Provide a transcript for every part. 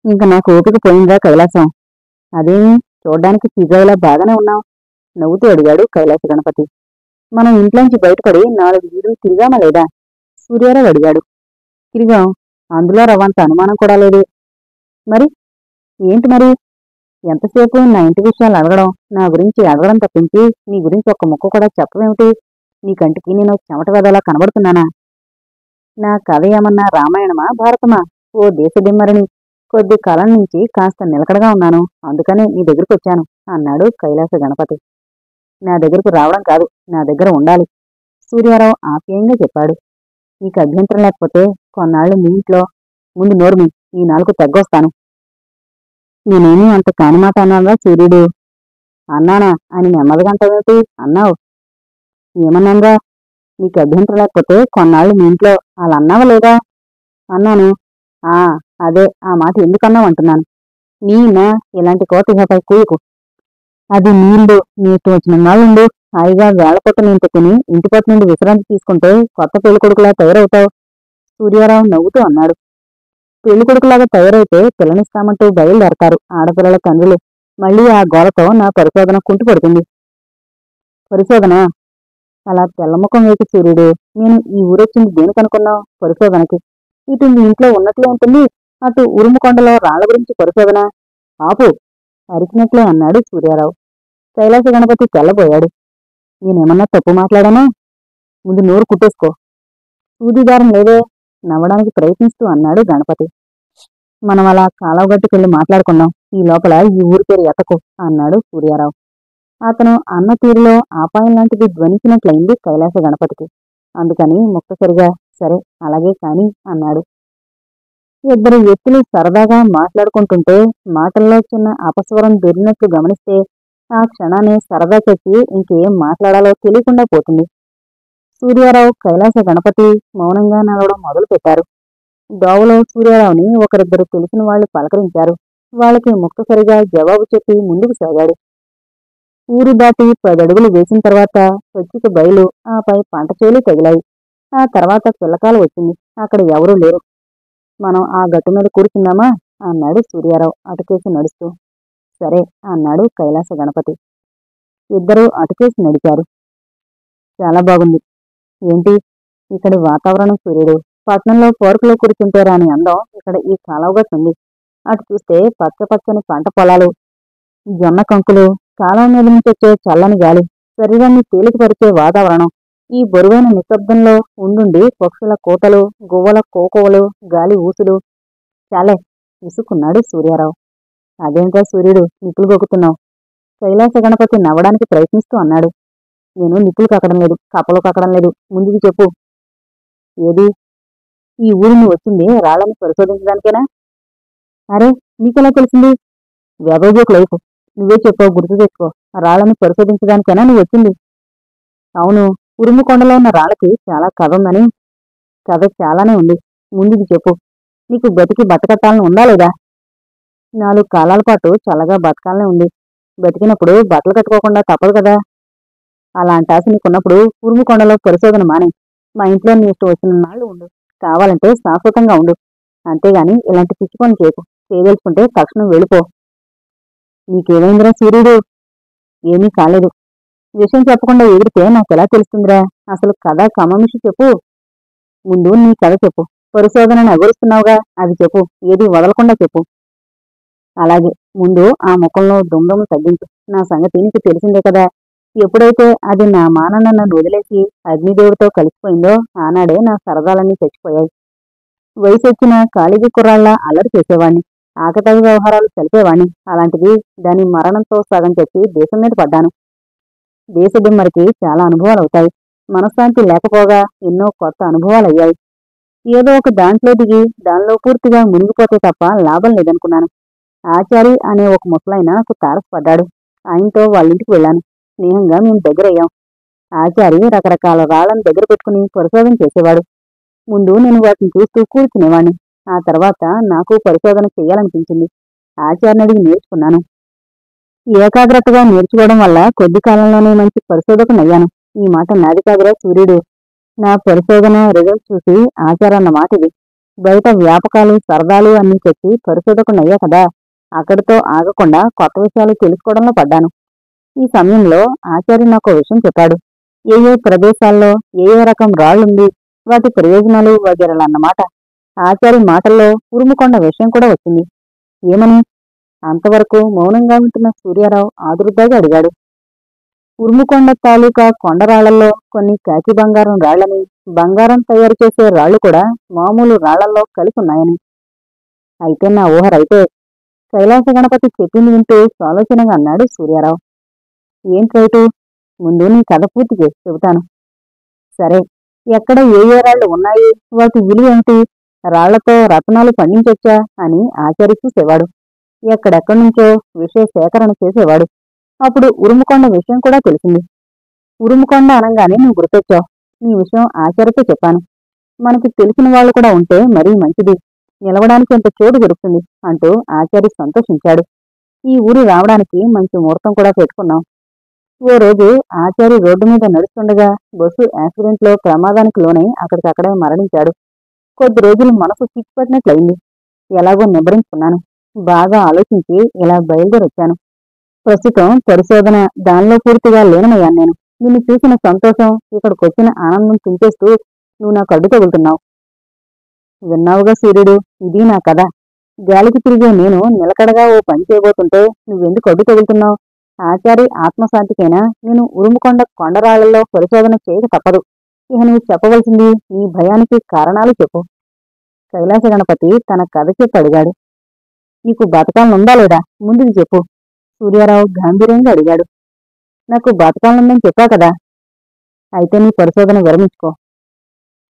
ఇంక నాకు ఓపిక పోయిందా కైలాసం? అదేమి చూడ్డానికి పిజ్జాయిలా బాగానే ఉన్నావు నవ్వుతూ అడిగాడు కైలాస గణపతి. మనం ఇంట్లోంచి బయటపడి 4 వీధులు తిరిగామా లేదా? సూర్యారావు అడిగాడు. తిరిగాం. అందులో రవ్వంత అనుమానం కూడా లేదు. మరి ఏంటి మరి? ఎంతసేపు నా ఇంటి విషయాలు అడగడం, నా గురించి అడగడం తప్పించి నీ గురించి ఒక్క ముక్క కూడా చెప్పవేమిటి? నీ కంటికి నేను చెమట వెదలా కనబడుతున్నానా? నా కథ ఏమన్నా రామాయణమా భారతమా? ఓ దేశదిమ్మరిని. కొద్ది కాలం నుంచి కాస్త నిలకడగా ఉన్నాను, అందుకనే నీ దగ్గరికి వచ్చాను అన్నాడు కైలాస గణపతి. నా దగ్గరకు రావడం కాదు, నా దగ్గర ఉండాలి, సూర్యారావు ఆప్యాయంగా చెప్పాడు. నీకు అభ్యంతరం లేకపోతే కొన్నాళ్ళు మీ ఇంట్లో. ముందు నోర్మి, ఈ నాలుగు తగ్గొస్తాను. నేనేమీ అంత కాని మాట అన్నానా సూర్యుడు? అన్నానా అని నెమ్మదిగా అంటావేమిటి? అన్నావు. ఏమన్నాగా? నీకు అభ్యంతరం లేకపోతే కొన్నాళ్ళు మీ ఇంట్లో అలా అన్నావా లేదా? అన్నాను. ఆ అదే ఆ మాట ఎందుకన్నావు అంటున్నాను. నీనా ఇలాంటి కోత ఇహపై కూయకు. అది నీళ్ళు నీకు వచ్చిన నాళ్ళుండు. హాయిగా వేళపొట్ట నీంత తిని ఇంటిపట్టు నుండి విశ్రాంతి తీసుకుంటే కొత్త పెళ్ళికొడుకులా తయారవుతావు, సూర్యారావు నవ్వుతూ అన్నాడు. పెళ్ళికొడుకులాగా తయారైతే పిల్లనిస్తామంటూ బయలుదేరతారు ఆడపిల్లల తండ్రులు. మళ్ళీ ఆ గోలతో నా పరిశోధన కుంటుపడుతుంది. పరిశోధన? అలా తెల్లముఖం వేసి సూర్యుడు, నేను ఈ ఊరొచ్చింది దేనికనుకున్నావు? పరిశోధనకి. ఇటు మీ ఇంట్లో ఉన్నట్లే ఉంటుంది, అటు ఉరుముకొండలో రాళ్ల గురించి పరిశోధన. ఆపు, అరిచినట్లే అన్నాడు సూర్యారావు. కైలాస గణపతి తెల్లబోయాడు. నేనేమన్నా తప్పు మాట్లాడానా? ముందు నోరు కుట్టేసుకో. సూదిదారం లేదే, నవ్వడానికి ప్రయత్నిస్తూ అన్నాడు గణపతి. మనం అలా కాలవగట్టుకెళ్ళి మాట్లాడుకున్నాం, ఈ లోపల ఈ ఊరి పేరు ఎతకు అన్నాడు సూర్యారావు. అతను అన్న తీరులో ఆపాయం లాంటిది ధ్వనించినట్లయింది కైలాస గణపతికి. అందుకని ముక్తసరిగా సరే అలాగే కాని అన్నాడు. ఇద్దరు వ్యక్తులు సరదాగా మాట్లాడుకుంటుంటే మాటల్లో చిన్న అపస్వరం దొరినట్లు గమనిస్తే ఆ క్షణాన్ని సరదా చెప్పి ఇంకేం మాట్లాడాలో తెలియకుండా పోతుంది. సూర్యారావు కైలాస గణపతి మౌనంగా నడవడం మొదలు పెట్టారు. దోవలో సూర్యారావుని ఒకరిద్దరు తెలిసిన వాళ్లు పలకరించారు. వాళ్ళకి ముక్తసరిగా జవాబు చెప్పి ముందుకు సాగాడు. ఊరు దాటి 10 అడుగులు వేసిన తర్వాత పచ్చిక బయలు, ఆపై పంట చేలు తగిలాయి. ఆ తర్వాత పిల్లకాలు వచ్చింది. అక్కడ ఎవరూ లేరు. మనం ఆ గట్టు మీద కూర్చుందామా అన్నాడు సూర్యారావు అటుకేసి నడుస్తూ. సరే అన్నాడు కైలాస గణపతి. ఇద్దరూ అటుకేసి నడిచారు. చాలా బాగుంది. ఏంటి ఇక్కడి వాతావరణం సూర్యుడు? పట్నంలో పార్కులో కూర్చుంటే రాని అందం ఇక్కడ ఈ కాలువగట్టుంది. అటు చూస్తే పచ్చ పచ్చని పంట పొలాలు, జొన్న కంకులు, కాలం మీద నుంచి వచ్చే చల్లని గాలి, శరీరాన్ని తేలికపరిచే వాతావరణం. ఈ బరువైన నిశ్శబ్దంలో ఉండుండి పక్షుల కోతలు, గువ్వల కోకోవలు, గాలి ఊసులు. చాలే విసుక్కున్నాడు సూర్యారావు. అదేంటా సూర్యుడు నిప్పులు గొక్కుతున్నావు? కైలాస గణపతి నవ్వడానికి ప్రయత్నిస్తూ అన్నాడు. నేను నిప్పులు కక్కడం లేదు, కప్పలు కక్కడం లేదు. ముందుకు చెప్పు. ఏది? ఈ ఊరు నువ్వు వచ్చింది రాళ్ళని పరిశోధించడానికేనా? అరే నీకెలా తెలిసింది? వ్యవజోకు లైఫ్, నువ్వే చెప్పావు, గుర్తు తెచ్చుకో. రాళ్ళని పరిశోధించడానికేనా నువ్వు వచ్చింది? అవును, ఉరుముకొండలో ఉన్న రాళ్ళకి చాలా కథ ఉందని. కథ చాలానే ఉంది, ముందుకు చెప్పు. నీకు బతికి బతకట్టాలని ఉందా లేదా? 4 కాలాల పాటు చల్లగా బతకాలనే ఉంది. బతికినప్పుడు బట్టలు కట్టుకోకుండా తప్పదు కదా. అలాంటి ఆశ నీకున్నప్పుడు ఉరుముకొండలో పరిశోధన మానే. మా ఇంట్లో నీ ఇష్టం వచ్చిన నాళ్ళు ఉండు, కావాలంటే శాశ్వతంగా ఉండు. అంతేగాని ఇలాంటి పిచ్చి పని చేయకు. చేయదలుచుకుంటే తక్షణం వెళ్ళిపో. నీకేమైందిరా సూర్యుడు? ఏమీ కాలేదు. విషయం చెప్పకుండా ఎగిరితే నాకెలా తెలుస్తుందిరా? అసలు కథ కమమిషి చెప్పు. ముందు నీ కథ చెప్పు. పరిశోధనను ఎగురుస్తున్నావుగా, అది చెప్పు. ఏది వదలకుండా చెప్పు. అలాగే, ముందు ఆ ముఖంలో దుమ్దము తగ్గించు. నా సంగతి నీకు తెలిసిందే కదా. ఎప్పుడైతే అది నా మానన్న నన్ను వదిలేసి అగ్నిదేవుడితో కలిసిపోయిందో ఆనాడే నా సరదాలన్నీ చచ్చిపోయాయి. వయసొచ్చిన కాళీజీ కుర్రాళ్ళ అల్లరి చేసేవాణ్ణి, ఆకతాయి వ్యవహారాలు తెలిపేవాణ్ణి. అలాంటిది దాని మరణంతో సగం చెప్పి దేశం మీద పడ్డాను. దేశదిమ్మరికి చాలా అనుభవాలవుతాయి. మనశ్శాంతి లేకపోగా ఎన్నో కొత్త అనుభవాలయ్యాయి. ఏదో ఒక దాంట్లో దిగి దానిలో పూర్తిగా మునిగిపోతే తప్ప లాభం లేదనుకున్నాను. ఆచారి అనే ఒక ముసలాయన నాకు తారసపడ్డాడు. ఆయనతో వాళ్ళింటికి వెళ్ళాను. స్నేహంగా మేము దగ్గరయ్యాం. ఆచారి రకరకాల రాళ్లను దగ్గర పెట్టుకుని పరిశోధన చేసేవాడు. ముందు నేను వాటిని చూస్తూ కూర్చునేవాణ్ణి. ఆ తర్వాత నాకు పరిశోధన చెయ్యాలనిపించింది. ఆచార్ని అడిగి నేర్చుకున్నాను. ఏకాగ్రతగా నేర్చుకోవడం వల్ల కొద్ది కాలంలోనే మంచి పరిశోధకునయ్యాను. ఈ మాట నాది కాదురా సూర్యుడు. నా పరిశోధన రిజల్ట్ చూసి ఆచారన్న మాట ఇది. బయట వ్యాపకాలు సరదాలు అన్నీ చెప్పి పరిశోధకునయ్యా కదా, అక్కడితో ఆగకుండా కొత్త విషయాలు తెలుసుకోవడంలో పడ్డాను. ఈ సమయంలో ఆచార్య నాకు విషయం చెప్పాడు. ఏ ఏ ప్రదేశాల్లో ఏ ఏ రకం రాళ్లుంది, వాటి ప్రయోజనాలు వగేరలన్నమాట. ఆచార్య మాటల్లో ఉరుముకొండ విషయం కూడా వచ్చింది. ఏమని? అంతవరకు మౌనంగా ఉంటున్న సూర్యారావు ఆదురుద్దాగా అడిగాడు. ఉరుముకొండ తాలూకా కొండరాళ్లలో కొన్ని కాకి బంగారం రాళ్లని, బంగారం తయారు చేసే రాళ్లు కూడా మామూలు రాళ్లల్లో కలిసి ఉన్నాయని. అయితే నా ఊహ రైతే. కైలాస గణపతి చెప్పింది వింటూ సాలోచనగా అన్నాడు సూర్యారావు. ఏం రైటు? ముందు నీ కథ పూర్తి చేసి చెబుతాను. సరే, ఎక్కడ ఏ ఏ రాళ్లు ఉన్నాయి, వాటి విలువ ఏమిటి, రాళ్లతో రత్నాలు పండించొచ్చా అని ఆచార్య చూసేవాడు. ఎక్కడెక్కడి నుంచో విషయ సేకరణ చేసేవాడు. అప్పుడు ఉరుముకొండ విషయం కూడా తెలిసింది. ఉరుముకొండ అనగానే నువ్వు గుర్తొచ్చావు. నీ విషయం ఆచార్యతో చెప్పాను. మనకి తెలిసిన వాళ్ళు కూడా ఉంటే మరీ మంచిది, నిలవడానికి ఎంత చోటు దొరుకుతుంది అంటూ ఆచార్య సంతోషించాడు. ఈ ఊరు రావడానికి మంచి ముహూర్తం కూడా పెట్టుకున్నాం. ఓ రోజు ఆచార్య రోడ్డు మీద నడుస్తుండగా బస్సు యాక్సిడెంట్లో ప్రమాదానికి లోనై అక్కడికక్కడే మరణించాడు. కొద్ది రోజులు మనసు పిచ్చిపట్టినట్లయింది. ఎలాగో నిబ్బరించుకున్నాను. బాగా ఆలోచించి ఇలా బయలుదేరొచ్చాను. ప్రస్తుతం పరిశోధన దానిలో పూర్తిగా లీనమయ్యాను నేను. నిన్ను చూసిన సంతోషం, ఇక్కడికొచ్చిన ఆనందం తుంచేస్తూ నువ్వు నాకు అడ్డు తగులుతున్నావు. విన్నావుగా సూర్యుడు, ఇది నా కథ. గాలికి తిరిగే నేను నిలకడగా ఓ పని చేయబోతుంటే నువ్వెందుకు అడ్డు తగులుతున్నావు? ఆచారి ఆత్మశాంతికైనా నేను ఉరుముకొండ కొండరాళ్లలో పరిశోధన చేయక తప్పదు. ఇక నువ్వు చెప్పవలసింది నీ భయానికి కారణాలు చెప్పు. కైలాస గణపతి తన కథ చెప్పి అడిగాడు. నీకు బతకాలనుందా లేదా? ముందుకు చెప్పు. సూర్యారావు గాంభీర్యంగా అడిగాడు. నాకు బతకాలనుందని చెప్పా కదా. అయితే నీ పరిశోధన విరమించుకో.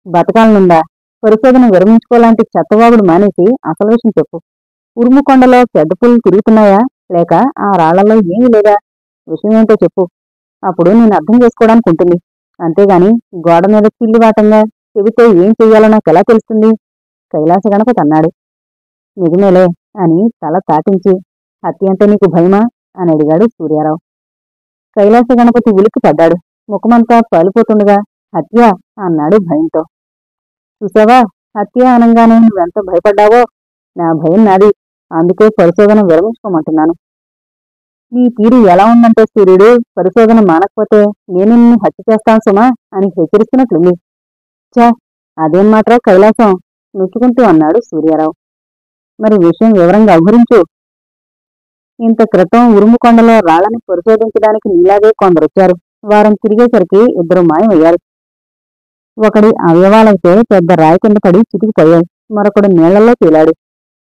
బతకాలనుందా? పరిశోధన విరమించుకోలాంటి చెత్తవాగుడు మానేసి అసలు విషయం చెప్పు. ఉరుముకొండలో పెద్ద పుల్లు తిరుగుతున్నాయా, లేక ఆ రాళ్లలో ఏమీ లేదా? విషయం ఏంటో చెప్పు. అప్పుడు నేను అర్థం చేసుకోవడానికి ఉంటుంది. అంతేగాని గోడ మీద చిల్లివాటంగా చెబితే ఏం చెయ్యాలో నాకెలా తెలుస్తుంది? కైలాస గణపతి అన్నాడు. నిజమేలే అని తల తాటించి, హత్య అంటే నీకు భయమా అని అడిగాడు సూర్యారావు. కైలాస గణపతి ఉలిక్కి పడ్డాడు. ముఖమంతా పాలిపోతుండగా హత్య అన్నాడు భయంతో. చూసావా, హత్య అనంగానే నువ్వెంత భయపడ్డావో. నా భయం నాది, అందుకే పరిశోధన విరమించుకోమంటున్నాను. నీ తీరు ఎలా ఉందంటే సూర్యుడు, పరిశోధన మానకపోతే నేను నిన్ను హత్య చేస్తాను సుమా అని హెచ్చరిస్తున్నట్లుంది. ఛా, అదేం మాట్రా కైలాసం నొచ్చుకుంటూ అన్నాడు సూర్యారావు. మరి విషయం వివరంగా అఘురించు. ఇంత క్రితం ఉరుముకొండలో రాళ్లని పరిశోధించడానికి నీలాగే కొందరొచ్చారు. వారం తిరిగేసరికి ఇద్దరు మాయమయ్యారు. ఒకడి అవయవాలైతే పెద్ద రాయి కింద పడి చితికిపోయాయి. మరొకడు నీళ్లలో తేలాడు.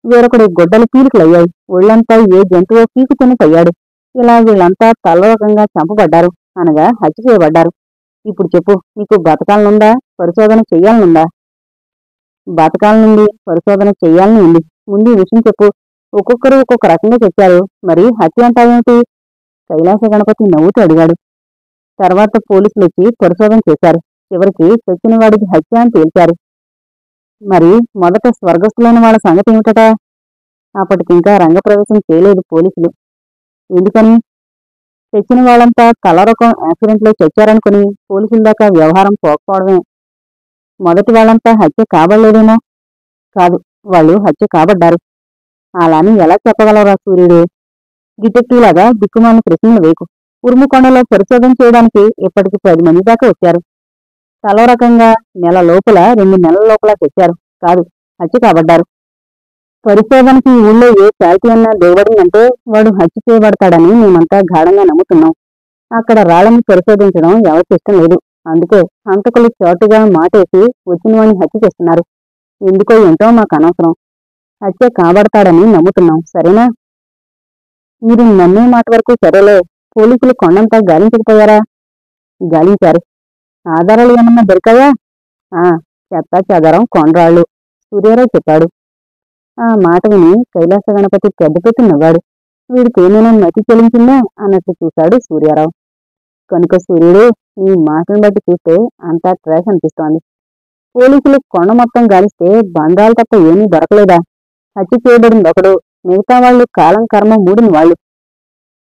వేరొకడి గుడ్డలు పీలికలయ్యాయి. ఒళ్లంతా ఏ జంతువో పీకుతున్నట్టయ్యాడు. ఇలా వీళ్ళంతా తలరకంగా చంపబడ్డారు, అనగా హత్య చేయబడ్డారు. ఇప్పుడు చెప్పు, నీకు బతకాలనుందా, పరిశోధన చెయ్యాలనుందా? బతకాలనుంది, పరిశోధన చెయ్యాలని ఉంది. ముందు ఈ విషయం చెప్పు. ఒక్కొక్కరు ఒక్కొక్క రకంగా చెప్పారు, మరి హత్య అంటావేమిటి? కైలాస గణపతి నవ్వుతూ అడిగాడు. తర్వాత పోలీసులు వచ్చి పరిశోధన చేశారు. చివరికి చచ్చిన వాడికి హత్య అని తేల్చారు. మరి మొదట స్వర్గస్థులైన వాళ్ళ సంగతి ఏమిటట? అప్పటికింకా రంగప్రవేశం చేయలేదు పోలీసులు. ఎందుకని? చచ్చిన వాళ్ళంతా తలరకం యాక్సిడెంట్లో చచ్చారనుకుని పోలీసుల దాకా వ్యవహారం పోకపోవడమే. మొదటి వాళ్ళంతా హత్య కాబడలేదేమో. కాదు, వాళ్ళు హత్య కాబడ్డారు. అలాని ఎలా చెప్పగలరా సూర్యుడు? డిటెక్టివ్ లాగా దిక్కుమాలిన ప్రశ్నలు వేకు. ఉరుముకొండలో పరిశోధన చేయడానికి ఇప్పటికి 10 మంది దాకా వచ్చారు. తలో రకంగా నెల లోపల 2 నెలల లోపల తెచ్చారు. కాదు, హత్య కాబడ్డారు. పరిశోధనకి ఊళ్ళో ఏ శాల్తీ అన్నా దిగబడిందంటే వాడు హత్య చేయబడతాడని మేమంతా గాఢంగా నమ్ముతున్నాం. అక్కడ రాళ్లని పరిశోధించడం ఎవరికి ఇష్టం లేదు. అందుకే హంతకులు చాటుగా మాటేసి వచ్చిన వాడిని హత్య చేస్తున్నారు. ఎందుకో ఏంటో మాకు అనవసరం. హత్య కాబడతాడని నమ్ముతున్నాం, సరేనా? మీరు నమ్మే మాట వరకు సరేలే. పోలీసులు కొండంతా గాలించకపోయారా? గాలించారు. ఆధారాలు ఏమన్నా దొరికాయా? చెత్త చెదరం కొండరాళ్ళు, సూర్యారావు చెప్పాడు. ఆ మాట విని కైలాస గణపతి పెద్దపెట్టి నవ్వాడు. వీడికి ఏమైనా మతి చెలించిందా అన్నట్టు చూశాడు సూర్యారావు. కనుక సూర్యుడు, నీ మాటను బట్టి చూస్తే అంతా ట్రాష్ అనిపిస్తోంది. పోలీసులు కొండ మొత్తం గాలిస్తే బంగాలు తప్ప ఏమీ దొరకలేదా? హత్య చేయబడింది ఒకడు, మిగతా వాళ్ళు కాలం కర్మ మూడిన వాళ్ళు.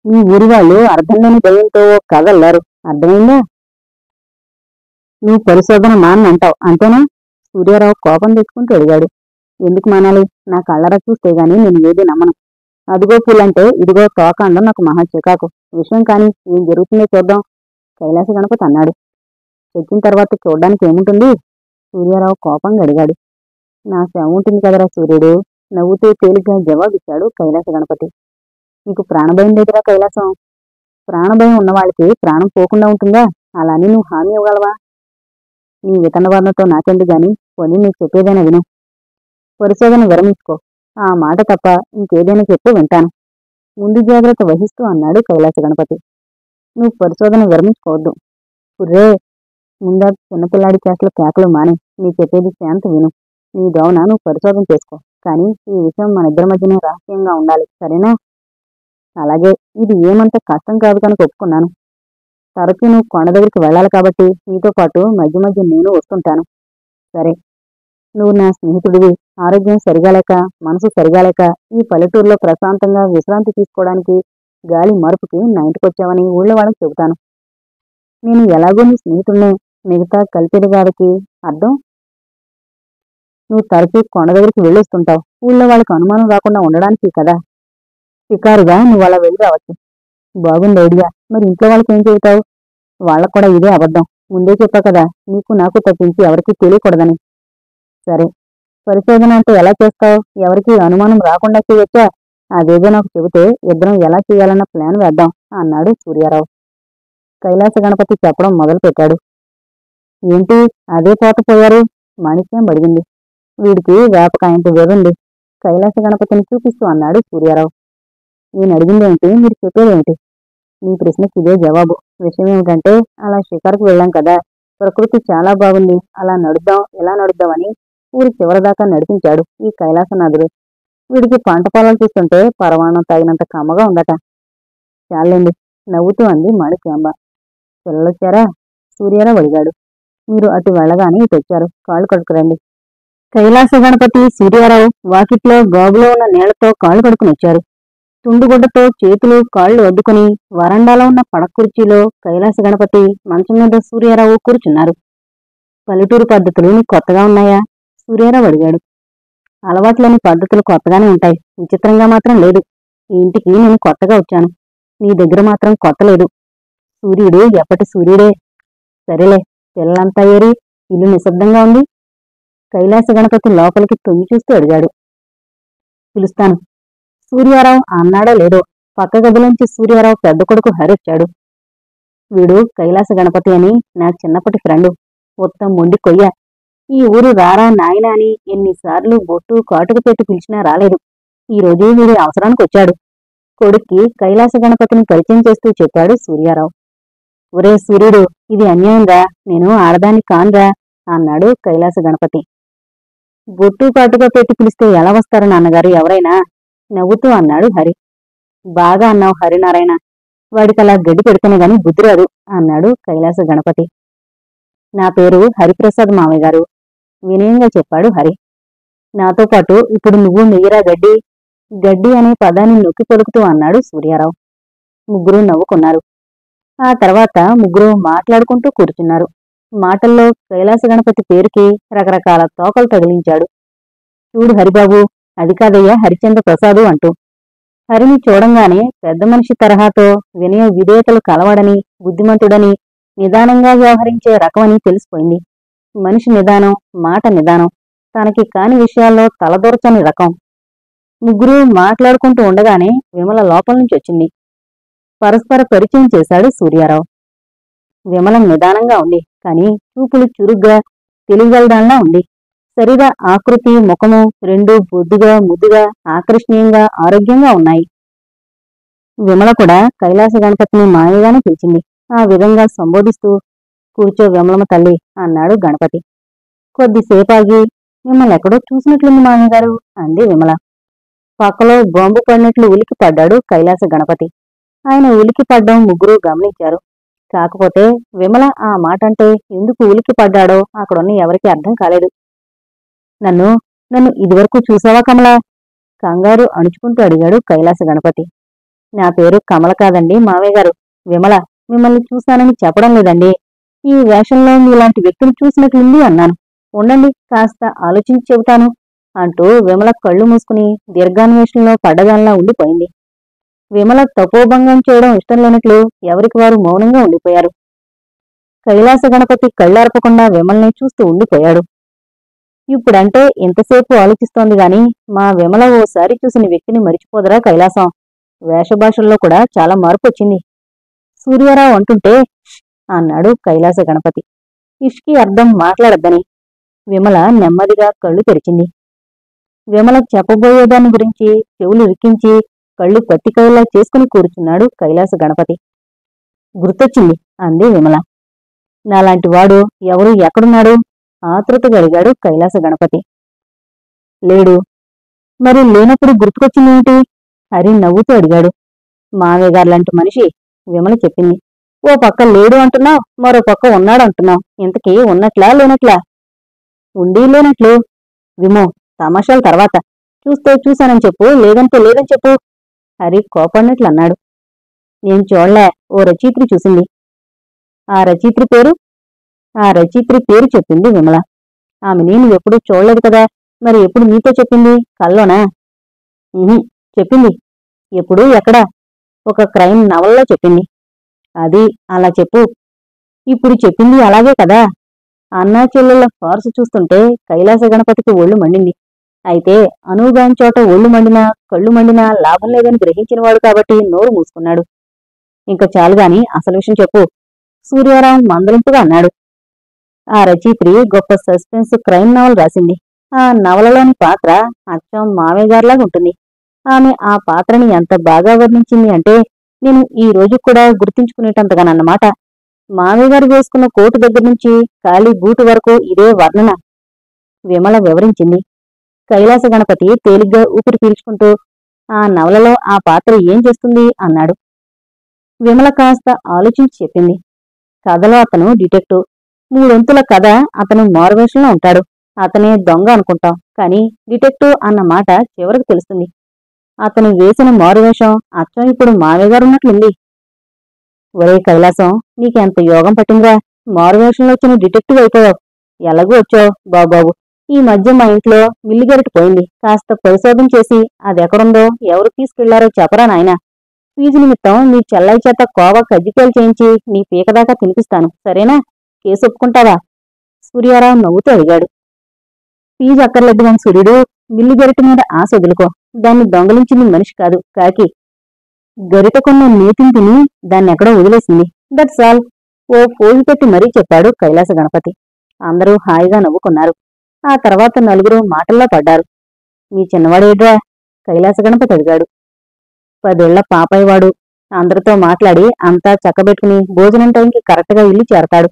మీ ఊరి వాళ్ళు అర్థం లేని భయంతో కదల్లారు. అర్థమైందా? నువ్వు పరిశోధన మానంటావు అంతేనా? సూర్యారావు కోపం తెచ్చుకుంటూ అడిగాడు. ఎందుకు మానాలి? నా కళ్ళరా చూస్తే గాని నేను ఏది నమ్మను. అదిగో పూలంటే ఇదిగో తోక అనడం నాకు మహా చికాకు. విషయం కాని ఏం జరుగుతుందో చూద్దాం కైలాస గణపతి అన్నాడు. చెక్కిన తర్వాత చూడ్డానికి ఏముంటుంది? సూర్యారావు కోపంగా అడిగాడు. నా శవం ఉంటుంది కదరా సూర్యుడు, నవ్వుతూ తేలిగ్గా జవాబిచ్చాడు కైలాస గణపతి. నీకు ప్రాణభయం లేదురా కైలాసం? ప్రాణభయం ఉన్నవాళ్ళకి ప్రాణం పోకుండా ఉంటుందా? అలానే నువ్వు హామీ ఇవ్వగలవా? నీ వితనవర్ణతో నాకెందుకు గాని, పోనీ నీకు చెప్పేదైనా విను. పరిశోధన విరమించుకో. ఆ మాట తప్ప ఇంకేదైనా చెప్పు వింటాను. ముందు జాగ్రత్త వహిస్తూ అన్నాడు కైలాస గణపతి. నువ్వు పరిశోధన విరమించుకోవద్దు. పుర్రే, ముందా చిన్నపిల్లాడి చేష్టలు కేకలు మాని నీ చెప్పేది శాంతి విను. నీ దోవన నువ్వు పరిశోధన చేసుకో. కానీ ఈ విషయం మన ఇద్దరి మధ్యనే రహస్యంగా ఉండాలి, సరేనా? అలాగే. ఇది ఏమంత కష్టం కాదు కనుక ఒప్పుకున్నాను. తరచూ నువ్వు కొండ దగ్గరికి వెళ్ళాలి కాబట్టి నీతో పాటు మధ్య మధ్య నేను వస్తుంటాను. సరే. నువ్వు నా స్నేహితుడివి. ఆరోగ్యం సరిగా లేక, మనసు సరిగా లేక ఈ పల్లెటూరులో ప్రశాంతంగా విశ్రాంతి తీసుకోవడానికి గాలి మరుపుకి నా ఇంటికొచ్చావని ఊళ్ళో వాళ్ళకి చెబుతాను. నేను ఎలాగో నీ స్నేహితుడినే, మిగతా కలిపిడి గారికి అర్థం? నువ్వు తరచూ కొండ దగ్గరికి వెళ్ళొస్తుంటావు. ఊళ్ళో వాళ్ళకి అనుమానం రాకుండా ఉండడానికి కదా. షికారుగా నువ్వు అలా వెళ్ళి రావచ్చు. బాగుంది ఐడియా. మరి ఇంట్లో వాళ్ళకి ఏం చెబుతావు? వాళ్ళకు కూడా ఇదే అబద్ధం. ముందే చెప్పా కదా, నీకు నాకు తప్పించి ఎవరికీ తెలియకూడదని. సరే. పరిశోధన అంటే ఎలా చేస్తావు? ఎవరికీ అనుమానం రాకుండా చేయొచ్చా? అదేదో నాకు చెబితే ఇద్దరం ఎలా చేయాలన్న ప్లాన్ వేద్దాం అన్నాడు సూర్యారావు. కైలాస గణపతి చెప్పడం మొదలుపెట్టాడు. ఏంటి అదే పోయారు? మాణిక్యం అడిగింది. వీడికి వేపకాయంత వేరుంది. కైలాస గణపతిని చూపిస్తూ అన్నాడు సూర్యారావు. నేను అడిగిందేమిటి, మీరు చెప్పేదేమిటి? నీ ప్రశ్నకి ఇదే జవాబు. విషయం ఏమిటంటే, అలా షికారుకు వెళ్ళాం కదా, ప్రకృతి చాలా బాగుంది, అలా నడుద్దాం ఎలా నడుద్దామని ఊరి చివరిదాకా నడిపించాడు ఈ కైలాసనాథుడు. వీడికి పంట పొలాలు చూస్తుంటే పరమాణం తాగినంత కమ్మగా ఉందట. చాలండి, నవ్వుతూ అంది మాణిక్యాంబ. పిల్లలొచ్చారా? సూర్యారావు అడిగాడు. మీరు అటు వెళ్ళగానే ఇటు వచ్చారు, కాళ్ళు కడుక్కురండి. కైలాస గణపతి, సూర్యారావు వాకిట్లో గాబులో ఉన్న నీళ్లతో కాళ్ళు కడుక్కుని వచ్చారు. తుండుగుడ్డతో చేతులు కాళ్ళు అద్దుకుని వరండాలో ఉన్న పడకుర్చీలో కైలాస గణపతి, మంచం మీద సూర్యారావు కూర్చున్నారు. పల్లెటూరు పద్ధతులు నీకు కొత్తగా ఉన్నాయా? సూర్యారావు అడిగాడు. అలవాట్లేని పద్ధతులు కొత్తగానే ఉంటాయి, విచిత్రంగా మాత్రం లేదు. ఈ ఇంటికి నేను కొత్తగా వచ్చాను. నీ దగ్గర మాత్రం కొత్త లేదు. సూర్యుడు ఎప్పటి సూర్యుడే. సరేలే, పిల్లలంతా ఏరి? ఇల్లు నిశ్శబ్దంగా ఉంది. కైలాస గణపతి లోపలికి తొంగి చూస్తూ అడిగాడు. పిలుస్తాను. సూర్యారావు అన్నాడో లేదో పక్క గదిలోంచి సూర్యారావు పెద్ద కొడుకు హరి వచ్చాడు. వీడు కైలాస గణపతి అని నా చిన్నప్పటి ఫ్రెండు, మొత్తం మొండి కొయ్య. ఈ ఊరు రారా నాయనా అని ఎన్నిసార్లు బొట్టు కాటుకు పెట్టి పిలిచినా రాలేదు. ఈ రోజు వీడి అవసరానికి వచ్చాడు. కొడుక్కి కైలాస గణపతిని పరిచయం చేస్తూ చెప్పాడు సూర్యారావు. ఒరే సూర్యుడు, ఇది అన్యాయంగా, నేను ఆడదాన్ని కాన్రా అన్నాడు కైలాస గణపతి. బొట్టు కాటుగా పెట్టి పిలిస్తే ఎలా వస్తారు నాన్నగారు ఎవరైనా? నవ్వుతూ అన్నాడు హరి. బాగా అన్నావు హరినారాయణ. వాడికలా గడ్డి పెడితేనే గాని బుద్ధి రాదు అన్నాడు కైలాస గణపతి. నా పేరు హరిప్రసాద్ మామయ్య గారు, వినయంగా చెప్పాడు హరి. నాతో పాటు ఇప్పుడు నువ్వు మెయ్యరా గడ్డి? గడ్డి అనే పదాన్ని నొక్కి పలుకుతూ అన్నాడు సూర్యారావు. ముగ్గురు నవ్వుకున్నారు. ఆ తర్వాత ముగ్గురు మాట్లాడుకుంటూ కూర్చున్నారు. మాటల్లో కైలాస గణపతి పేరుకి రకరకాల తోకలు తగిలించాడు. చూడు హరిబాబు, అది కాదయ్యా హరిచంద్ర ప్రసాదు అంటూ. హరిని చూడంగానే పెద్ద మనిషి తరహాతో వినయ విధేయతలు కలవాడని, బుద్ధిమంతుడని, నిదానంగా వ్యవహరించే రకమని తెలిసిపోయింది. మనిషి నిదానం, మాట నిదానం, తనకి కాని విషయాల్లో తలదొరచని రకం. ముగ్గురు మాట్లాడుకుంటూ ఉండగానే విమల లోపల నుంచి వచ్చింది. పరస్పర పరిచయం చేశాడు సూర్యారావు. విమల నిదానంగా ఉంది, కాని చూపులు చురుగ్గా, తెలివిగలదాన్లా ఉంది. శరీర ఆకృతి, ముఖము రెండూ బొద్దుగా, ముద్దుగా, ఆకర్షణీయంగా, ఆరోగ్యంగా ఉన్నాయి. విమల కూడా కైలాస గణపతిని మాయగానే పిలిచింది. ఆ విధంగా సంబోధిస్తూ, కూర్చో విమలమ్మ తల్లి అన్నాడు గణపతి. కొద్దిసేపాగి, మిమ్మల్ని ఎక్కడో చూసినట్లుంది మామయ్యగారు అంది విమల. పక్కలో బాంబు పడినట్లు ఉలికి పడ్డాడు కైలాస గణపతి. ఆయన ఉలికి పడ్డం ముగ్గురు గమనించారు. కాకపోతే విమల ఆ మాటంటే ఎందుకు ఉలికి పడ్డాడో అక్కడున్న ఎవరికీ అర్థం కాలేదు. నన్ను ఇదివరకు చూసావా కమలా? కంగారు అణుచుకుంటూ అడిగాడు కైలాస గణపతి. నా పేరు కమల కాదండి మావయ్య గారు, విమల. మిమ్మల్ని చూశానని చెప్పడం లేదండి. ఈ వేషంలో మీలాంటి వ్యక్తిని చూసినట్లుంది అన్నాను. ఉండండి, కాస్త ఆలోచించి చెబుతాను అంటూ విమల కళ్ళు మూసుకుని దీర్ఘాన్వేషణలో పడ్డదానిలా ఉండిపోయింది. విమల తపోభంగం చేయడం ఇష్టం లేనట్లు ఎవరికి వారు మౌనంగా ఉండిపోయారు. కైలాస గణపతి కళ్ళార్పకుండా విమల్ని చూస్తూ ఉండిపోయాడు. ఇప్పుడంటే ఇంతసేపు ఆలోచిస్తోంది గాని మా విమల ఓసారి చూసిన వ్యక్తిని మరిచిపోదరా కైలాసం. వేషభాషల్లో కూడా చాలా మార్పు వచ్చింది. సూర్యారావు అంటుంటే అన్నాడు కైలాస గణపతి. ఇష్కి అర్థం మాట్లాడద్దని. విమల నెమ్మదిగా కళ్ళు తెరిచింది. విమల చెప్పబోయేదాన్ని గురించి చెవులు రిక్కించి కళ్ళు పత్తికాయలా చేసుకుని కూర్చున్నాడు కైలాస గణపతి. గుర్తొచ్చింది అంది విమల. నాలాంటి వాడు ఎవరు ఎక్కడున్నాడు? ఆతృతగా అడిగాడు కైలాస గణపతి. లేడు. మరి లేనప్పుడు గుర్తుకొచ్చిందేమిటి? హరి నవ్వుతూ అడిగాడు. మావయ్య గారులాంటి మనిషి విమల చెప్పింది. ఓ పక్క లేడు అంటున్నావు, మరో పక్క ఉన్నాడు అంటున్నావు. ఇంతకీ ఉన్నట్లా లేనట్లా? ఉండి లేనట్లు. విమో, తమాషాల తర్వాత. చూస్తే చూశానని చెప్పు, లేదంటే లేదని చెప్పు. హరి కోపడినట్లు అన్నాడు. నేను చూడలే, ఓ రచయిత్రి చూసింది. ఆ రచయిత్రి పేరు? ఆ రచయిత్రి పేరు చెప్పింది విమల. ఆమెని నువ్వెప్పుడూ చూడలేదు కదా, మరి ఎప్పుడు నీతో చెప్పింది? కల్లోనా? చెప్పింది. ఎప్పుడు? ఎక్కడా? ఒక క్రైమ్ నవల్లో చెప్పింది. అది అలా చెప్పు. ఇప్పుడు చెప్పింది అలాగే కదా. అన్నా చెల్లెళ్ల ఫార్సు చూస్తుంటే కైలాస గణపతికి ఒళ్ళు మండింది. అయితే అనువుగాని చోట ఒళ్ళు మండినా కళ్ళు మండినా లాభం లేదని గ్రహించినవాడు కాబట్టి నోరు మూసుకున్నాడు. ఇంక చాలుగాని అసలు విషయం చెప్పు, సూర్యారావు మందలింపుగా అన్నాడు. ఆ రచయిత్రి గొప్ప సస్పెన్స్ క్రైమ్ నవల్ రాసింది. ఆ నవలలోని పాత్ర అచ్చం మావయ్య గారిలాగా ఉంటుంది. ఆమె ఆ పాత్రని ఎంత బాగా వర్ణించింది అంటే నేను ఈ రోజు కూడా గుర్తించుకునేటంతగానన్నమాట. మావయ్య గారు వేసుకున్న కోటు దగ్గర నుంచి ఖాళీ బూటు వరకు ఇదే వర్ణన. విమల వివరించింది. కైలాస గణపతి తేలిగ్గా ఊపిరి పీల్చుకుంటూ ఆ నవలలో ఆ పాత్ర ఏం చేస్తుంది అన్నాడు. విమల కాస్త ఆలోచించి చెప్పింది. కథలో అతను డిటెక్టివ్. 3 వంతుల కథ అతను మారువేషంలో ఉంటాడు. అతనే దొంగ అనుకుంటాం, కానీ డిటెక్టివ్ అన్న మాట చివరకు తెలుస్తుంది. అతను వేసిన మారువేషం అచ్చం ఇప్పుడు మావయ్య గారు ఉన్నట్లుంది. ఒరే కైలాసం, నీకెంత యోగం పట్టిందిరా, మారువేషంలో వచ్చిన డిటెక్టివ్ అయిపోయావు. ఎలాగూ వచ్చావు బాబు. ఈ మధ్య మా ఇంట్లో మిల్లిగరిట పోయింది. కాస్త పరిశోధన చేసి అదెక్కడుందో ఎవరు తీసుకెళ్లారో చెప్పరా నాయనా. ఫీజు నిమిత్తం నీ చెల్లయ్య చేత కోవా కజ్జికాయలు చేయించి నీ పీకదాకా తినిపిస్తాను, సరేనా? కేసు ఒప్పుకుంటావా? సూర్యారావు నవ్వుతూ అడిగాడు. ఫీజు అక్కర్లేదు గాని సూర్యుడు, మిల్లిగరిట మీద ఆశ వదులుకో. దాన్ని దొంగలించింది మనిషి కాదు, కాకి. గరిటకున్న నీతిని తిని దాన్నెక్కడో వదిలేసింది. That's all. ఓ ఫోజు పెట్టి మరీ చెప్పాడు కైలాస గణపతి. అందరూ హాయిగా నవ్వుకున్నారు. ఆ తర్వాత నలుగురు మాటల్లో పడ్డారు. మీ చిన్నవాడేడ్రా? కైలాస గణపతి అడిగాడు. 10 ఏళ్ల పాపాయివాడు. అందరితో మాట్లాడి అంతా చక్కబెట్టుకుని భోజనం టైంకి కరెక్ట్గా ఇల్లు చేరతాడు.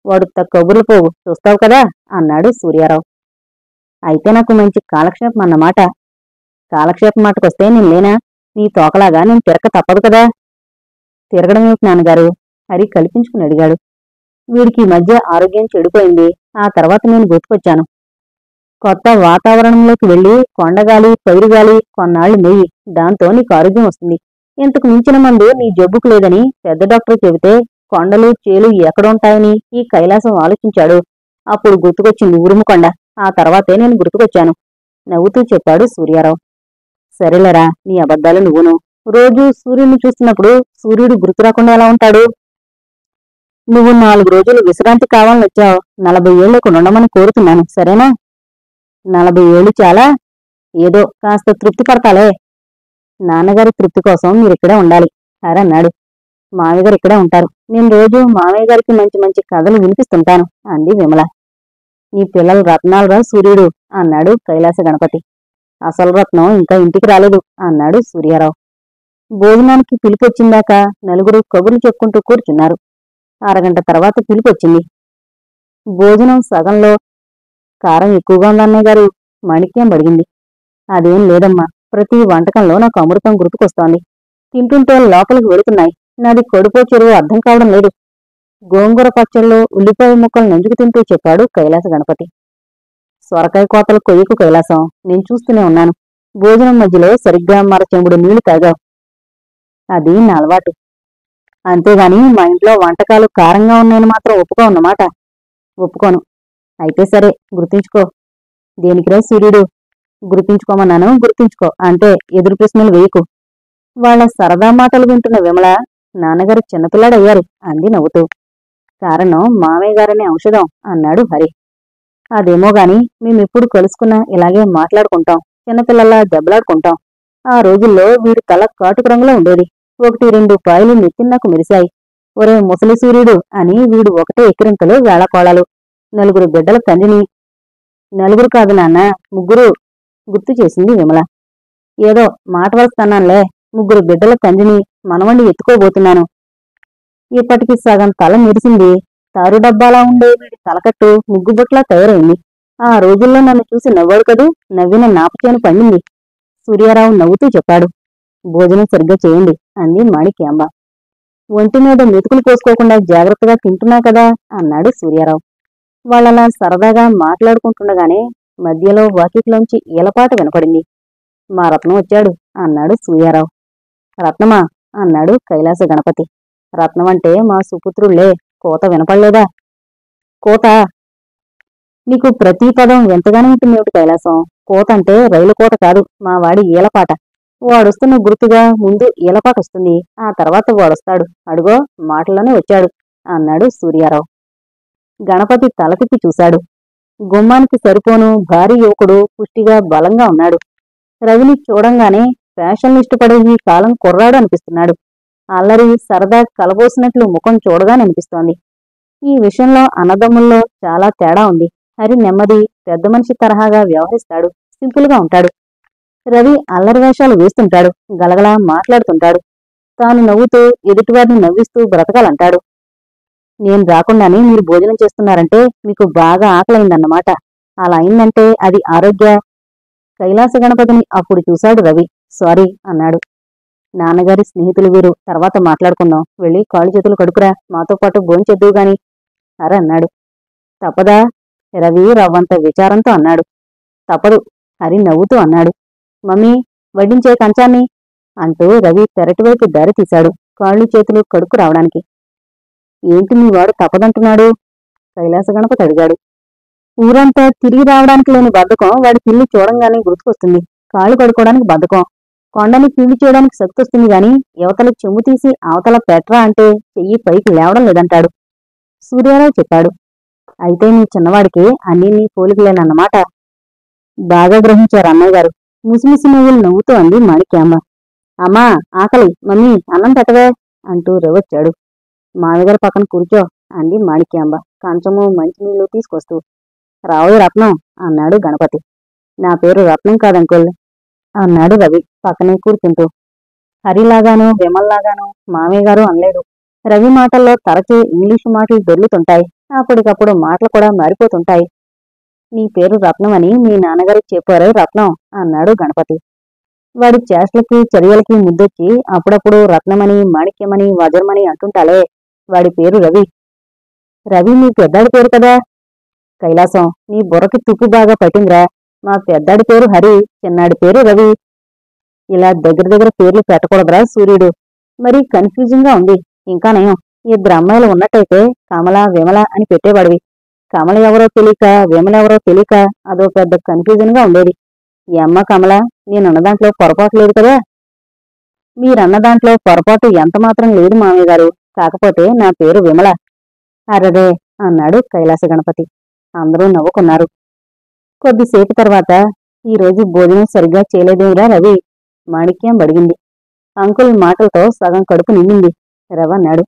వాడు కబుర్లు పోవు, చూస్తావు కదా అన్నాడు సూర్యారావు. అయితే నాకు మంచి కాలక్షేపం అన్నమాట. కాలక్షేపం మాటకొస్తే నేను లేనా? నీ తోకలాగా నేను తిరగక తప్పదు కదా. తిరగడమేమిటి నాన్నగారు? హరి కల్పించుకుని అడిగాడు. వీడికి ఈ మధ్య ఆరోగ్యం చెడిపోయింది. ఆ తర్వాత నేను గుర్తుకొచ్చాను. కొత్త వాతావరణంలోకి వెళ్లి కొండగాలి పైరుగాలి కొన్నాళ్లు మెయ్యి, దాంతో నీకు ఆరోగ్యం వస్తుంది. ఇంతకు మించిన మందు నీ జబ్బుకు లేదని పెద్ద డాక్టర్ చెబితే కొండలు చేలు ఎక్కడుంటాయని ఈ కైలాసం ఆలోచించాడు. అప్పుడు గుర్తుకొచ్చింది ఉరుముకొండ. ఆ తర్వాతే నేను గుర్తుకొచ్చాను నవ్వుతూ చెప్పాడు సూర్యారావు. సరేలేరా, నీ అబద్ధాలు నువ్వును. రోజూ సూర్యుడిని చూస్తున్నప్పుడు సూర్యుడు గుర్తు రాకుండా ఎలా ఉంటాడు? నువ్వు 4 రోజులు విశ్రాంతి కావాలని వచ్చావు. 40 ఏళ్లు ఇక్కడ ఉండమని కోరుతున్నాను, సరేనా? 40 ఏళ్లు చాలా? ఏదో కాస్త తృప్తి పడతాలే. నాన్నగారి తృప్తి కోసం మీరిక్కడే ఉండాలి అన్నాడు. మామయ్య గారు ఇక్కడే ఉంటారు. నేను రోజు మామయ్య గారికి మంచి మంచి కథలు వినిపిస్తుంటాను అంది విమల. నీ పిల్లలు రత్నాలురా సూర్యుడు అన్నాడు కైలాస గణపతి. అసలు రత్నం ఇంకా ఇంటికి రాలేదు అన్నాడు సూర్యారావు. భోజనానికి పిలిపొచ్చిందాక నలుగురు కబుర్లు చెప్పుకుంటూ కూర్చున్నారు. అరగంట తర్వాత పిలిపొచ్చింది. భోజనం సగంలో కారం ఎక్కువగా ఉందన్నయ్య గారు, మాణిక్యం అడిగింది. అదేం లేదమ్మా, ప్రతి వంటకంలో నాకు అమృతం గుర్తుకొస్తోంది. తింటుంటే లోపలికి వెళుతున్నాయి. నాది కడుపో చెరువు అర్థం కావడం లేదు. గోంగూర పచ్చళ్ళలో ఉల్లిపాయ ముక్కలు నంజుకు తింటూ చెప్పాడు కైలాస గణపతి. సొరకాయ కోతలు కొయ్యకు కైలాసం, నేను చూస్తూనే ఉన్నాను. భోజనం మధ్యలో సరిగ్గా మరచెంబుడు నీళ్లు తాగావు. అది నా అలవాటు. అంతేగాని మా ఇంట్లో వంటకాలు కారంగా ఉన్నాయని మాత్రం ఒప్పుకోన్నమాట. ఒప్పుకోను. అయితే సరే, గుర్తుంచుకో. దేనికిరా సూర్యుడు? గుర్తుంచుకోమన్నాను, గుర్తుంచుకో అంటే ఎదురు ప్రశ్నలు వేయకు. వాళ్ళ సరదా మాటలు వింటున్న విమల, నాన్నగారు చిన్నపిల్లాడయ్యారు అంది నవ్వుతూ. కారణం మామయ్య గారనే ఔషధం అన్నాడు హరి. అదేమో గాని మేమెప్పుడు కలుసుకున్నా ఇలాగే మాట్లాడుకుంటాం, చిన్నపిల్లల్లా దెబ్బలాడుకుంటాం. ఆ రోజుల్లో వీడి తల కాటుక రంగులో ఉండేది. 1-2 పాయలు నెత్తిన్నాకు మెరిశాయి. ఒరే ముసలి సూర్యుడు అని వీడు ఒకటే ఎక్కిరింతలు వేళకోళాలు. 4 బిడ్డల తండ్రిని. 4 కాదు నాన్న, 3 గుర్తు చేసింది విమల. ఏదో మాట వరుసన్నానులే, 3 బిడ్డల తండ్రిని, మనవణ్ణి ఎత్తుకోబోతున్నాను. ఇప్పటికి సగం తల మెరిసింది. తారు డబ్బాలా ఉండే వీడి తలకట్టు ముగ్గుబొట్లా తయారైంది. ఆ రోజుల్లో నన్ను చూసి నవ్వాడు కదూ, నవ్విన నాపచేను పండింది. సూర్యారావు నవ్వుతూ చెప్పాడు. భోజనం సరిగ్గా చేయండి అంది మాణిక్యాంబ. ఒంటి మీద మెతుకులు పోసుకోకుండా జాగ్రత్తగా తింటున్నా కదా అన్నాడు సూర్యారావు. వాళ్ళలా సరదాగా మాట్లాడుకుంటుండగానే మధ్యలో వాకిట్లోంచి ఈలపాట వినపడింది. మా రత్నం వచ్చాడు అన్నాడు సూర్యారావు. రత్నమా అన్నాడు కైలాస గణపతి. రత్నం అంటే మా సుపుత్రుళ్లే. కోత వినపడలేదా? కోత? నీకు ప్రతి పదం ఎంతగానో ఉంటుందేమిటి కైలాసం? కోత అంటే రైలు కోత కాదు, మా వాడి ఈలపాట. వాడొస్తున్న గుర్తుగా ముందు ఈలపాట వస్తుంది, ఆ తర్వాత వాడొస్తాడు. అడుగో మాటల్లోనే వచ్చాడు అన్నాడు సూర్యారావు. గణపతి తల తిప్పి చూశాడు. గుమ్మానికి సరిపోను భారీ యువకుడు, పుష్టిగా బలంగా ఉన్నాడు. రవిని చూడంగానే ఫ్యాషన్లు ఇష్టపడే ఈ కాలం కుర్రాడు అనిపిస్తున్నాడు. అల్లరి సరదా కలబోసినట్లు ముఖం చూడగానే అనిపిస్తోంది. ఈ విషయంలో అన్నదమ్ముల్లో చాలా తేడా ఉంది. హరి నెమ్మది, పెద్ద మనిషి తరహాగా వ్యవహరిస్తాడు, సింపుల్గా ఉంటాడు. రవి అల్లరి వేషాలు వేస్తుంటాడు, గలగలా మాట్లాడుతుంటాడు. తాను నవ్వుతూ ఎదుటివారిని నవ్విస్తూ బ్రతకాలంటాడు. నేను రాకుండానే మీరు భోజనం చేస్తున్నారంటే మీకు బాగా ఆకలైందన్నమాట. అలా అయిందంటే అది ఆరోగ్య. కైలాస గణపతిని అప్పుడు చూశాడు రవి. సారీ అన్నాడు. నాన్నగారి స్నేహితులు వీరు, తర్వాత మాట్లాడుకుందాం. వెళ్ళి కాళ్ళు చేతులు కడుకురా, మాతో పాటు భోంచేద్దువు గాని అర అన్నాడు. తప్పదా? రవి రవ్వంత విచారంతో అన్నాడు. తప్పదు హరి నవ్వుతూ అన్నాడు. మమ్మీ, వడ్డించే కంచాన్ని అంటూ రవి పెరటివైపు దారి తీశాడు, కాళ్ళు చేతులు కడుక్కు రావడానికి. ఏంటి మీ వాడు తప్పదంటున్నాడు? కైలాస గణపతి అడిగాడు. ఊరంతా తిరిగి రావడానికి లేని బద్ధకం వాడి పిల్లి చూడంగానే గుర్తుకొస్తుంది. కాళ్ళు కడుక్కోవడానికి బద్ధకం. కొండని కీళ్లు చేయడానికి శక్తి వస్తుంది గాని యువతల చెమ్ము తీసి అవతల పెట్రా అంటే చెయ్యి పైకి లేవడం లేదంటాడు. సూర్యారావు చెప్పాడు. అయితే నీ చిన్నవాడికి అన్నీ నీ పోలికలేనన్నమాట. బాగా గ్రహించారు అన్నయ్య గారు. ముసిముసి నవ్వులు నవ్వుతూ అంది మాణిక్యాంబ. అమ్మా, ఆకలి, మమ్మీ అన్నం పెట్టవే అంటూ రవొచ్చాడు. మామగారి పక్కన కూర్చో అంది మాణిక్యాంబ కంచము మంచినీళ్లు తీసుకొస్తూ. రావోయ్ రత్నం అన్నాడు గణపతి. నా పేరు రత్నం కాదంకుల్ అన్నాడు రవి పక్కనే కూర్చుంటూ. హరిలాగాను విమల్లాగాను మామయ్య గారు అనలేడు. రవి మాటల్లో తరచూ ఇంగ్లీషు మాటలు దొర్లుతుంటాయి, అప్పటికప్పుడు మాటలు కూడా మారిపోతుంటాయి. నీ పేరు రత్నం అని మీ నాన్నగారికి చెప్పారే రత్నం అన్నాడు గణపతి. వాడి చేష్టలకి చర్యలకి ముద్దొచ్చి అప్పుడప్పుడు రత్నమని, మాణిక్యమని, వజ్రమని అంటుంటాలే. వాడి పేరు రవి. రవి మీ పెద్దాడి పేరు కదా. కైలాసం, నీ బుర్రకి తుప్పు బాగా పట్టిందిరా. మా పెద్దాడి పేరు హరి, చిన్నాడి పేరు రవి. ఇలా దగ్గర పేర్లు పెట్టకూడదురా సూర్యుడు. మరీ కన్ఫ్యూజింగ్ గా ఉంది. ఇంకా నయం, 2 అమ్మాయిలు ఉన్నట్టయితే కమల, విమల అని పెట్టేవాడివి. కమల ఎవరో తెలియక, విమల ఎవరో తెలియక అదో పెద్ద కన్ఫ్యూజన్ గా ఉండేది. ఈ అమ్మ కమల, నేనన్న దాంట్లో పొరపాటు లేదు కదా. మీరన్న దాంట్లో పొరపాటు ఎంతమాత్రం లేదు మామయ్య గారు. కాకపోతే నా పేరు విమల. అరదే అన్నాడు కైలాస గణపతి. అందరూ నవ్వుకున్నారు. కొద్దిసేపు తర్వాత, ఈరోజు భోజనం సరిగ్గా చేయలేదేమిరా రవి? మాణిక్యం అడిగింది. అంకుల్ మాటలతో సగం కడుపు నిండింది రవన్నాడు.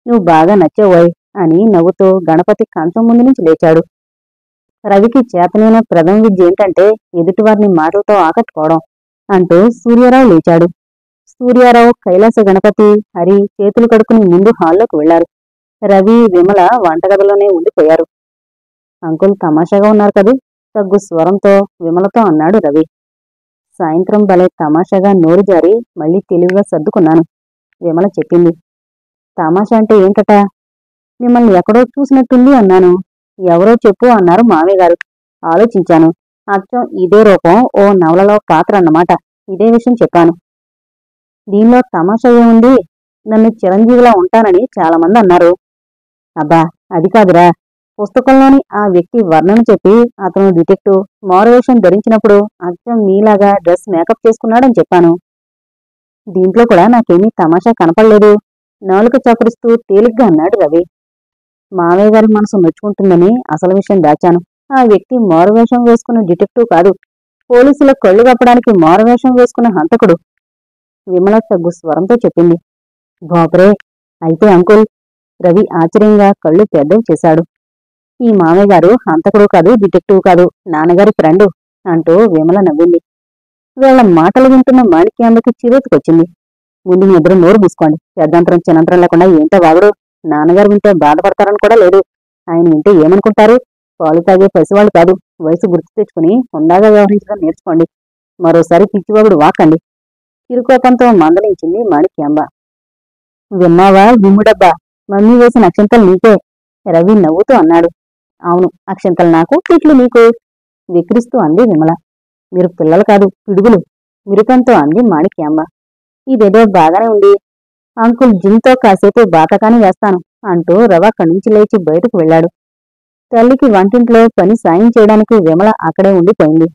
నువ్వు బాగా నచ్చావోయ్ అని నవ్వుతూ గణపతి కంచం ముందు నుంచి లేచాడు. రవికి చేతనైన ప్రథమ విద్య ఏంటంటే ఎదుటివారిని మాటలతో ఆకట్టుకోవడం అంటూ సూర్యారావు లేచాడు. సూర్యారావు, కైలాస గణపతి, హరి చేతులు కడుక్కుని ముందు హాల్లోకి వెళ్లారు. రవి, విమల వంటగదిలోనే ఉండిపోయారు. అంకుల్ తమాషాగా ఉన్నారు కదూ తగ్గు స్వరంతో విమలతో అన్నాడు రవి. సాయంత్రం భలే తమాషాగా నోరు జారి మళ్ళీ తెలివిగా సర్దుకున్నాను విమల చెప్పింది. తమాషా అంటే ఏంటట? మిమ్మల్ని ఎక్కడో చూసినట్టుంది అన్నాను. ఎవరో చెప్పు అన్నారు మామయ్య గారు. ఆలోచించాను. అచ్చం ఇదే రూపం ఓ నవలలో పాత్ర అన్నమాట. ఇదే విషయం చెప్పాను. దీనిలో తమాషా ఏముంది? నన్ను చిరంజీవిలా ఉంటానని చాలామంది అన్నారు. అబ్బా, అది కాదురా. పుస్తకంలోని ఆ వ్యక్తి వర్ణన చెప్పి అతను డిటెక్టివ్ మారువేషం ధరించినప్పుడు అచ్చం మీలాగా డ్రెస్ మేకప్ చేసుకున్నాడని చెప్పాను. దీంట్లో కూడా నాకేమీ తమాషా కనపడలేదు. నాలుక చపురిస్తూ తేలిగ్గా అన్నాడు రవి. మావయ్య గారి మనసు నొచ్చుకుంటుందని అసలు విషయం దాచాను. ఆ వ్యక్తి మారువేషం వేసుకున్న డిటెక్టివ్ కాదు, పోలీసుల కళ్ళు కప్పడానికి మారువేషం వేసుకున్న హంతకుడు. విమల తగ్గు స్వరంతో చెప్పింది. బాబరే, అయితే అంకుల్? రవి ఆశ్చర్యంగా కళ్ళు పెద్దవి చేశాడు. ఈ మామయ్య గారు హంతకుడు కాదు, డిటెక్టివ్ కాదు, నాన్నగారి ఫ్రెండు అంటూ విమల నవ్వింది. వీళ్ల మాటలు వింటున్న మాణిక్యాంబకి చిరెత్తుకొచ్చింది. ముందు మీ ఇద్దరు నోరు మూసుకోండి. పెద్దంతరం చిన్నంతరం లేకుండా ఏంటో వాగుడు. నాన్నగారు వింటే బాధపడతారని కూడా లేదు. ఆయన వింటే ఏమనుకుంటారు? పాలు తాగే పసివాళ్ళు కాదు. వయసు గుర్తు తెచ్చుకుని హుందాగా వ్యవహరించడం నేర్చుకోండి. మరోసారి పిచ్చివాగుడు వాకండి. చిరుకోపంతో మందలించింది మాణిక్యాంబ. విన్నావా విమ్ముడబ్బా, మమ్మీ వేసిన అక్షంతలు నీకే. రవి నవ్వుతూ అన్నాడు. అవును, అక్షంతలు నాకు, తిట్లు నీకు, విక్రిస్తూ అంది విమల. మీరు పిల్లలు కాదు, పిడుగులు, మిరుకంతో అంది మాణిక్యాంబ. ఇదేదో బాగానే ఉంది. అంకుల్ జిమ్తో కాసేపు బాతకాని వేస్తాను అంటూ రవ అక్కడి నుంచి లేచి బయటకు వెళ్లాడు. తల్లికి వంటింట్లో పని సాయం చేయడానికి విమల అక్కడే ఉండిపోయింది.